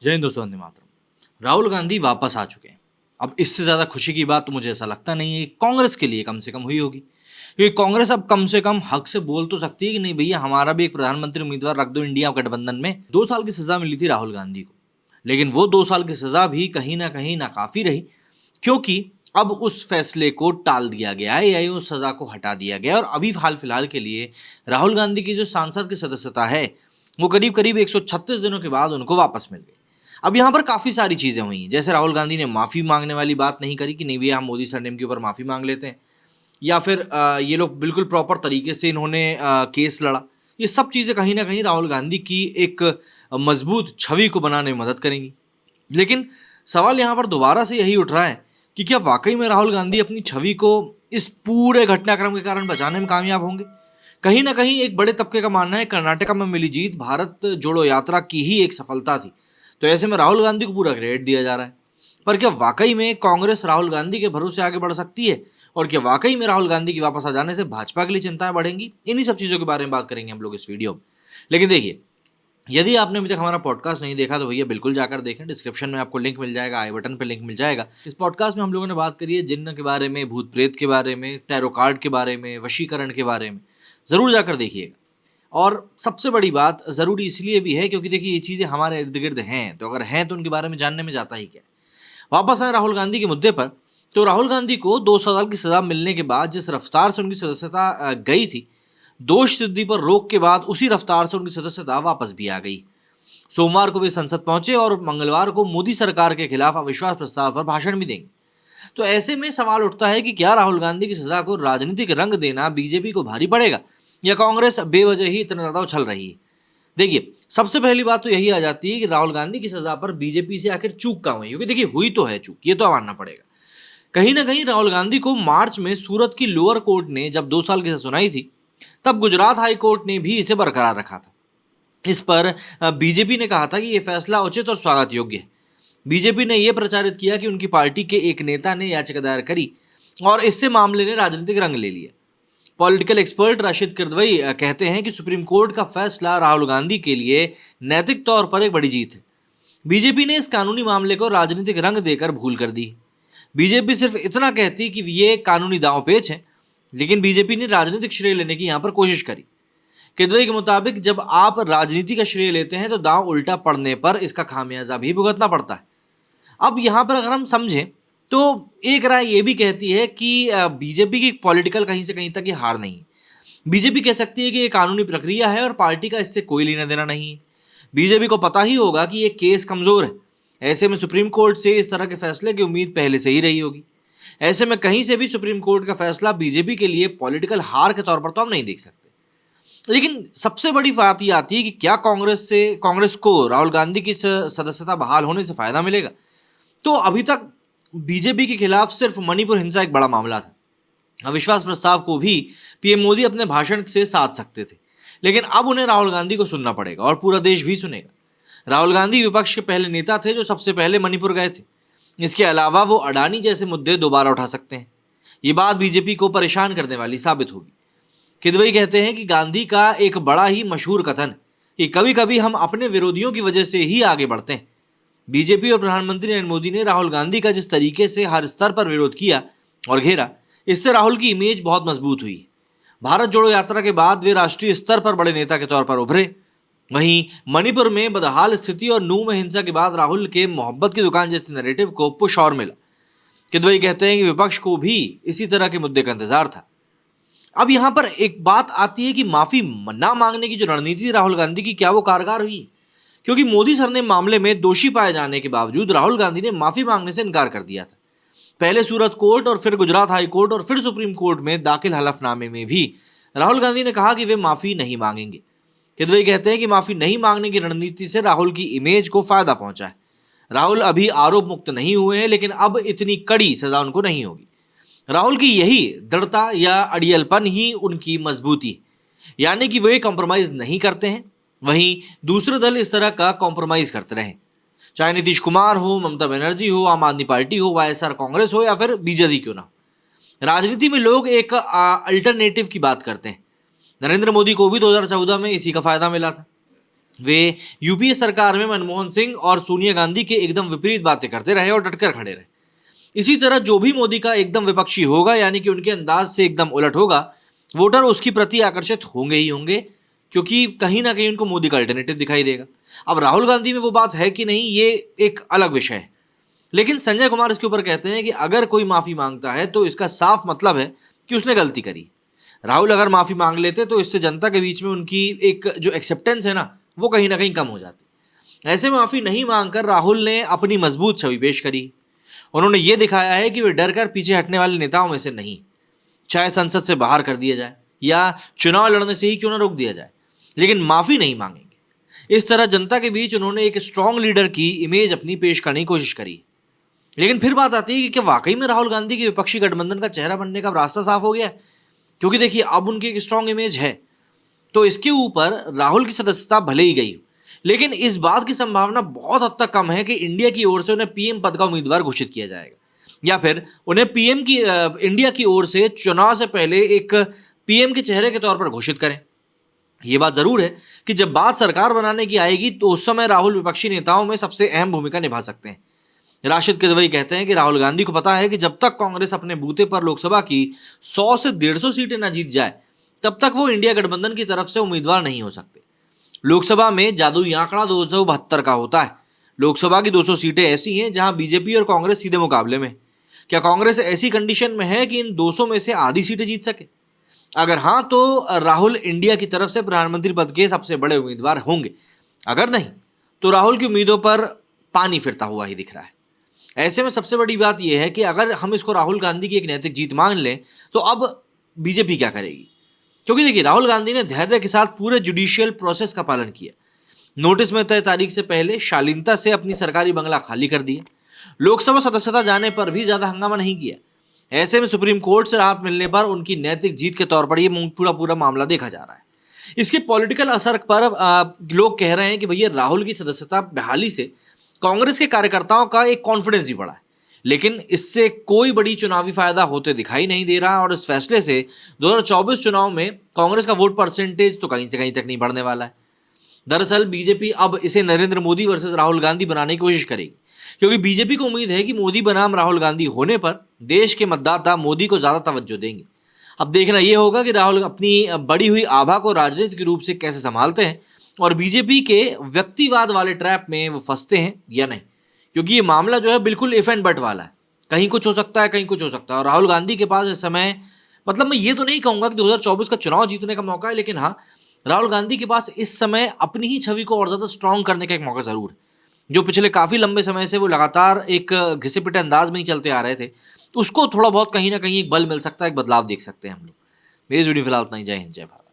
जय हिंद दोस्तों, वंदे मातरम। राहुल गांधी वापस आ चुके हैं। अब इससे ज्यादा खुशी की बात तो मुझे ऐसा लगता नहीं है कांग्रेस के लिए कम से कम हुई होगी, क्योंकि कांग्रेस अब कम से कम हक से बोल तो सकती है कि नहीं भैया, हमारा भी एक प्रधानमंत्री उम्मीदवार रख दो इंडिया गठबंधन में। 2 साल की सजा मिली थी राहुल गांधी को, लेकिन वो 2 साल की सजा भी कहीं ना नाकाफी रही, क्योंकि अब उस फैसले को टाल दिया गया है या उस सजा को हटा दिया गया है। और अभी हाल फिलहाल के लिए राहुल गांधी की जो सांसद की सदस्यता है वो करीब करीब 136 दिनों के बाद उनको वापस मिल गई। अब यहाँ पर काफी सारी चीजें हुई, जैसे राहुल गांधी ने माफी मांगने वाली बात नहीं करी कि नहीं भैया हम मोदी सरनेम के ऊपर माफी मांग लेते हैं, या फिर ये लोग बिल्कुल प्रॉपर तरीके से इन्होंने केस लड़ा। ये सब चीजें कहीं ना कहीं राहुल गांधी की एक मजबूत छवि को बनाने में मदद करेंगी। लेकिन सवाल यहाँ पर दोबारा से यही उठ रहा है कि क्या वाकई में राहुल गांधी अपनी छवि को इस पूरे घटनाक्रम के कारण बचाने में कामयाब होंगे? कहीं ना कहीं एक बड़े तबके का मानना है कर्नाटका में मिली जीत भारत जोड़ो यात्रा की ही एक सफलता थी, तो ऐसे में राहुल गांधी को पूरा क्रेडिट दिया जा रहा है। पर क्या वाकई में कांग्रेस राहुल गांधी के भरोसे आगे बढ़ सकती है? और क्या वाकई में राहुल गांधी की वापस आ जाने से भाजपा के लिए चिंताएं बढ़ेंगी? इन्हीं सब चीजों के बारे में बात करेंगे हम लोग इस वीडियो में। लेकिन देखिए, यदि आपने अभी तक हमारा पॉडकास्ट नहीं देखा तो भैया बिल्कुल जाकर देखें। डिस्क्रिप्शन में आपको लिंक मिल जाएगा, आई बटन पे लिंक मिल जाएगा। इस पॉडकास्ट में हम लोगों ने बात करी है जिन्न के बारे में, भूत प्रेत के बारे में, टैरो कार्ड के बारे में, वशीकरण के बारे में। जरूर जाकर देखिएगा। और सबसे बड़ी बात ज़रूरी इसलिए भी है क्योंकि देखिए ये चीज़ें हमारे इर्द गिर्द हैं, तो अगर हैं तो उनके बारे में जानने में जाता ही क्या है। वापस आए राहुल गांधी के मुद्दे पर, तो राहुल गांधी को 2 साल की सजा मिलने के बाद जिस रफ्तार से उनकी सदस्यता गई थी, दोष सिद्धि पर रोक के बाद उसी रफ्तार से उनकी सदस्यता वापस भी आ गई। सोमवार को वे संसद पहुंचे और मंगलवार को मोदी सरकार के खिलाफ अविश्वास प्रस्ताव पर भाषण भी देंगे। तो ऐसे में सवाल उठता है कि क्या राहुल गांधी की सजा को राजनीतिक रंग देना बीजेपी को भारी पड़ेगा, या कांग्रेस बेवजह ही इतना ज्यादा उछल रही है? देखिए, सबसे पहली बात तो यही आ जाती है कि राहुल गांधी की सजा पर बीजेपी से आखिर चूक कहाँ हुई? क्योंकि देखिए हुई तो है चूक, ये तो मानना पड़ेगा। कहीं ना कहीं राहुल गांधी को मार्च में सूरत की लोअर कोर्ट ने जब 2 साल की सजा सुनाई थी, तब गुजरात हाई कोर्ट ने भी इसे बरकरार रखा था। इस पर बीजेपी ने कहा था कि यह फैसला उचित और स्वागत योग्य है। बीजेपी ने यह प्रचारित किया कि उनकी पार्टी के एक नेता ने याचिका दायर करी और इससे मामले ने राजनीतिक रंग ले लिया। पॉलिटिकल एक्सपर्ट राशिद किरदवई कहते हैं कि सुप्रीम कोर्ट का फैसला राहुल गांधी के लिए नैतिक तौर पर एक बड़ी जीत है। बीजेपी ने इस कानूनी मामले को राजनीतिक रंग देकर भूल कर दी। बीजेपी सिर्फ इतना कहती कि ये कानूनी दांवपेच है, लेकिन बीजेपी ने राजनीतिक श्रेय लेने की यहां पर कोशिश करी। किदवई के मुताबिक जब आप राजनीति का श्रेय लेते हैं तो दांव उल्टा पड़ने पर इसका खामियाजा भी भुगतना पड़ता है। अब यहाँ पर अगर हम समझें तो एक राय ये भी कहती है कि बीजेपी की पॉलिटिकल कहीं से कहीं तक ये हार नहीं है। बीजेपी कह सकती है कि ये कानूनी प्रक्रिया है और पार्टी का इससे कोई लेना देना नहीं है। बीजेपी को पता ही होगा कि ये केस कमजोर है। ऐसे में सुप्रीम कोर्ट से इस तरह के फैसले की उम्मीद पहले से ही रही होगी। ऐसे में कहीं से भी सुप्रीम कोर्ट का फैसला बीजेपी के लिए पॉलिटिकल हार के तौर पर तो हम नहीं देख सकते। लेकिन सबसे बड़ी बात यह आती है कि क्या कांग्रेस को राहुल गांधी की सदस्यता बहाल होने से फायदा मिलेगा? तो अभी तक बीजेपी के खिलाफ सिर्फ मणिपुर हिंसा एक बड़ा मामला था। अविश्वास प्रस्ताव को भी पीएम मोदी अपने भाषण से साध सकते थे, लेकिन अब उन्हें राहुल गांधी को सुनना पड़ेगा और पूरा देश भी सुनेगा। राहुल गांधी विपक्ष के पहले नेता थे जो सबसे पहले मणिपुर गए थे। इसके अलावा वो अडानी जैसे मुद्दे दोबारा उठा सकते हैं। ये बात बीजेपी को परेशान करने वाली साबित होगी। किदवई कहते हैं कि गांधी का एक बड़ा ही मशहूर कथन कि कभी कभी हम अपने विरोधियों की वजह से ही आगे बढ़ते हैं। बीजेपी और प्रधानमंत्री नरेंद्र मोदी ने राहुल गांधी का जिस तरीके से हर स्तर पर विरोध किया और घेरा, इससे राहुल की इमेज बहुत मजबूत हुई। भारत जोड़ो यात्रा के बाद वे राष्ट्रीय स्तर पर बड़े नेता के तौर पर उभरे। वहीं मणिपुर में बदहाल स्थिति और नू में हिंसा के बाद राहुल के मोहब्बत की दुकान जैसे नैरेटिव को पुश और मिला। किदवई कहते हैं कि विपक्ष को भी इसी तरह के मुद्दे का इंतजार था। अब यहां पर एक बात आती है कि माफी ना मांगने की जो रणनीति थी राहुल गांधी की, क्या वो कारगर हुई? क्योंकि मोदी सरनेम मामले में दोषी पाए जाने के बावजूद राहुल गांधी ने माफी मांगने से इनकार कर दिया था। पहले सूरत कोर्ट और फिर गुजरात हाई कोर्ट और फिर सुप्रीम कोर्ट में दाखिल हलफनामे में भी राहुल गांधी ने कहा कि वे माफी नहीं मांगेंगे। किदवई कहते हैं कि माफी नहीं मांगने की रणनीति से राहुल की इमेज को फायदा पहुंचा है। राहुल अभी आरोप मुक्त नहीं हुए हैं, लेकिन अब इतनी कड़ी सजा उनको नहीं होगी। राहुल की यही दृढ़ता या अड़ियलपन ही उनकी मजबूती, यानी कि वे कॉम्प्रोमाइज नहीं करते हैं। वहीं दूसरे दल इस तरह का कॉम्प्रोमाइज करते रहे, चाहे नीतीश कुमार हो, ममता बनर्जी हो, आम आदमी पार्टी हो, वाईएसआर कांग्रेस हो या फिर बीजेडी क्यों ना हो। राजनीति में लोग एक अल्टरनेटिव की बात करते हैं। नरेंद्र मोदी को भी 2014 में इसी का फायदा मिला था। वे यूपीए सरकार में मनमोहन सिंह और सोनिया गांधी के एकदम विपरीत बातें करते रहे और डटकर खड़े रहे। इसी तरह जो भी मोदी का एकदम विपक्षी होगा, यानी कि उनके अंदाज से एकदम उलट होगा, वोटर उसकी प्रति आकर्षित होंगे ही होंगे, क्योंकि कहीं ना कहीं उनको मोदी का अल्टरनेटिव दिखाई देगा। अब राहुल गांधी में वो बात है कि नहीं, ये एक अलग विषय है। लेकिन संजय कुमार इसके ऊपर कहते हैं कि अगर कोई माफी मांगता है तो इसका साफ मतलब है कि उसने गलती करी। राहुल अगर माफी मांग लेते तो इससे जनता के बीच में उनकी एक जो एक्सेप्टेंस है ना, वो कहीं ना कहीं कम हो जाती। ऐसे में माफी नहीं मांगकर राहुल ने अपनी मजबूत छवि पेश करी। उन्होंने ये दिखाया है कि वे डर कर पीछे हटने वाले नेताओं में से नहीं, चाहे संसद से बाहर कर दिया जाए या चुनाव लड़ने से ही क्यों ना रोक दिया जाए, लेकिन माफी नहीं मांगेंगे। इस तरह जनता के बीच उन्होंने एक स्ट्रांग लीडर की इमेज अपनी पेश करने की कोशिश करी। लेकिन फिर बात आती है कि क्या वाकई में राहुल गांधी के विपक्षी गठबंधन का चेहरा बनने का रास्ता साफ हो गया है? क्योंकि देखिए, अब उनकी एक स्ट्रांग इमेज है, तो इसके ऊपर राहुल की सदस्यता भले ही गई, लेकिन इस बात की संभावना बहुत हद तक कम है कि इंडिया की ओर से उन्हें पीएम पद का उम्मीदवार घोषित किया जाएगा, या फिर उन्हें पीएम की इंडिया की ओर से चुनाव से पहले एक पीएम के चेहरे के तौर पर घोषित करें। ये बात जरूर है कि जब बात सरकार बनाने की आएगी तो उस समय राहुल विपक्षी नेताओं में सबसे अहम भूमिका निभा सकते हैं। राशिद किदवई कहते हैं कि राहुल गांधी को पता है कि जब तक कांग्रेस अपने बूते पर लोकसभा की 100 से 150 सीटें ना जीत जाए, तब तक वो इंडिया गठबंधन की तरफ से उम्मीदवार नहीं हो सकते। लोकसभा में जादुई आंकड़ा 272 का होता है। लोकसभा की 200 सीटें ऐसी हैं जहां बीजेपी और कांग्रेस सीधे मुकाबले में। क्या कांग्रेस ऐसी कंडीशन में है कि इन 200 में से आधी सीटें जीत सके? अगर हाँ, तो राहुल इंडिया की तरफ से प्रधानमंत्री पद के सबसे बड़े उम्मीदवार होंगे। अगर नहीं, तो राहुल की उम्मीदों पर पानी फिरता हुआ ही दिख रहा है। ऐसे में सबसे बड़ी बात यह है कि अगर हम इसको राहुल गांधी की एक नैतिक जीत मान लें, तो अब बीजेपी क्या करेगी? क्योंकि देखिए, राहुल गांधी ने धैर्य के साथ पूरे जुडिशियल प्रोसेस का पालन किया। नोटिस में तय तारीख से पहले शालीनता से अपनी सरकारी बंगला खाली कर दिया। लोकसभा सदस्यता जाने पर भी ज्यादा हंगामा नहीं किया। ऐसे में सुप्रीम कोर्ट से राहत मिलने पर उनकी नैतिक जीत के तौर पर यह पूरा मामला देखा जा रहा है। इसके पॉलिटिकल असर पर लोग कह रहे हैं कि भैया, राहुल की सदस्यता बहाली से कांग्रेस के कार्यकर्ताओं का एक कॉन्फिडेंस भी बढ़ा है, लेकिन इससे कोई बड़ी चुनावी फायदा होते दिखाई नहीं दे रहा। और इस फैसले से 2024 चुनाव में कांग्रेस का वोट परसेंटेज तो कहीं से कहीं तक नहीं बढ़ने वाला है। दरअसल बीजेपी अब इसे नरेंद्र मोदी वर्सेस राहुल गांधी बनाने की कोशिश करेगी, क्योंकि बीजेपी को उम्मीद है कि मोदी बनाम राहुल गांधी होने पर देश के मतदाता मोदी को ज्यादा तवज्जो देंगे। अब देखना यह होगा कि राहुल अपनी बढ़ी हुई आभा को राजनीतिक रूप से कैसे संभालते हैं और बीजेपी के व्यक्तिवाद वाले ट्रैप में वो फंसते हैं या नहीं, क्योंकि ये मामला जो है बिल्कुल इफ एंड बट वाला है। कहीं कुछ हो सकता है, कहीं कुछ हो सकता है। और राहुल गांधी के पास इस समय, मतलब मैं ये तो नहीं कहूंगा कि 2024 का चुनाव जीतने का मौका है, लेकिन हाँ, राहुल गांधी के पास इस समय अपनी ही छवि को और ज्यादा स्ट्रांग करने का एक मौका जरूर है। जो पिछले काफी लंबे समय से वो लगातार एक घिसे पिटे अंदाज में ही चलते आ रहे थे, तो उसको थोड़ा बहुत कहीं ना कहीं एक बल मिल सकता है, एक बदलाव देख सकते हैं हम लोग। मेरी वीडियो फिलहाल इतना ही। जय हिंद, जय भारत।